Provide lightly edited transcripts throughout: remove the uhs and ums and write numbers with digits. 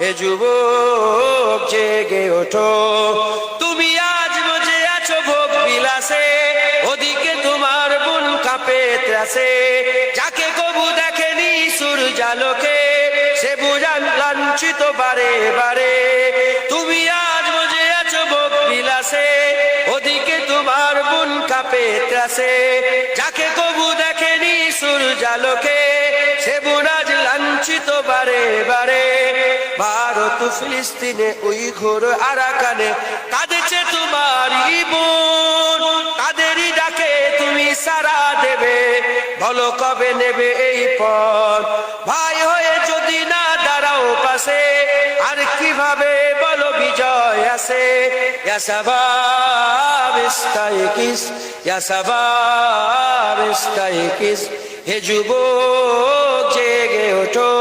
হে যুবক জেগে ওঠো। তুমি আজ বসে আছো ভোগ বিলাসে, ওদিকে তোমার বুন কাঁপে ত্রাসে। যাকে কবু দেখেনি সূর্যালোকে, সে বুঝান লাঞ্ছিত বারে বারে। তুমি আজ বসে আছো ভোগ বিলাসে, ওদিকে তোমার বুন কাঁপে ত্রাসে। যাকে কবু দেখেনি সূর্যালোকে, সে বুন আজ লাঞ্ছিত বারে বারে। ভারত ফিলিস্তিনে উইঘুর আরাকানে কাঁদেছে তোমারই বোন। তাদেরই ডাকে তুমি সাড়া দেবে, বলো কবে নেবে এই পথ। ভাই হয়ে যদি না দাঁড়াও পাশে, আর কিভাবে বলো বিজয় আসে। ইয়া শাবাব ইস্তাইকিস, ইয়া শাবাব ইস্তাইকিস। হে যুবক জেগে ওঠো,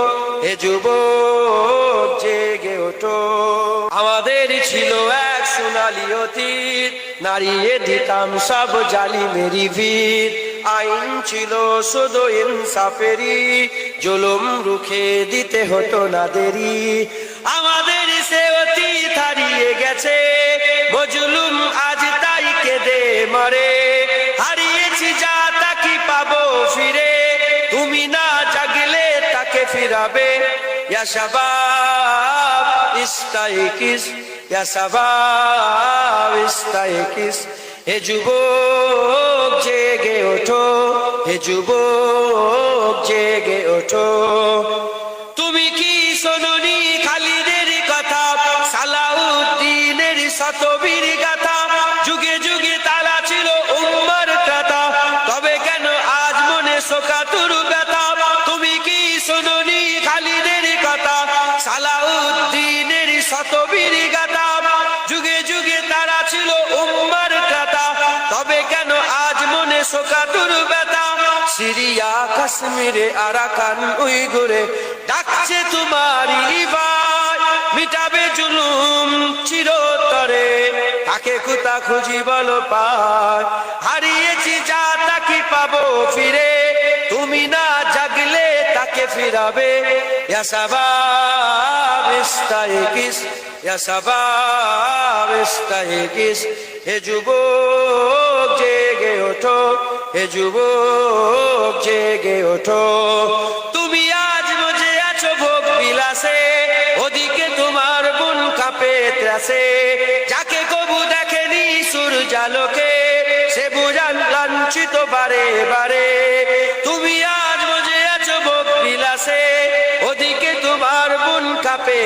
হে যুবক জেগে ওঠো। আমাদের ছিল এক সোনালী অতীত, নাড়িয়ে দিতাম সব জালিমেরই ভিত। আইন ছিল শুধু ইনসাফেরই, জুলুম রুখে দিতে হতো না দেরি। আমাদের সে অতীত হারিয়ে গেছে, মজলুম আজ তাই কেঁদে মরে। হারিয়েছি যা তা কি পাবো ফিরে, তুমি না জাগলে তাকে ফিরাবে। ইয়া শাবাব ইস্তাইকিস, ইয়া শাবাব ইস্তাইকিস। হে যুবক জেগে ওঠো, হে যুবক জেগে ওঠো। তুমি কি শোনোনি খালিদের কথা, সালাউদ্দিনের শতবীর গাথা। যুগে যুগে তারা ছিল উম্মার ত্রাতা, তবে কেন আজ মনে শোকাতুর ব্যথা। তুমি কি শোনোনি খালিদের কথা, সালাউদ্দিনের শতবীর গাথা। যুগে যুগে তারা ছিল উম্মার ত্রাতা, তবে কেন আজ মনে শোকাতুর ব্যথা। সিরিয়া কাশ্মীরে আরাকান উইঘুরে ডাকছে তোমারই ভাই, মিটাবে জুলুম চিরতরে। তাকে কোথা খুঁজি বলো পায়, হারিয়েছি যা তা কি পাবো ফিরে। তুমি না জাগলে তাকে ফিরাবে। ইয়া শাবাব ইস্তাইকিস, ইয়া শাবাব ইস্তাইকিস। হে যুবক জেগে ওঠো, হে যুবক জেগে ওঠো। তুমি আজ বসে আছো ভোগ বিলাসে, ওদিকে তোমার বুন কাঁপে ত্রাসে। যাকে কবু দেখেনি সূর্যালোকে, সে বুঝান লাঞ্ছিত বারে বারে। তুমি আজ বসে আছো ভোগ বিলাসে, ওদিকে তোমার বুন কাঁপে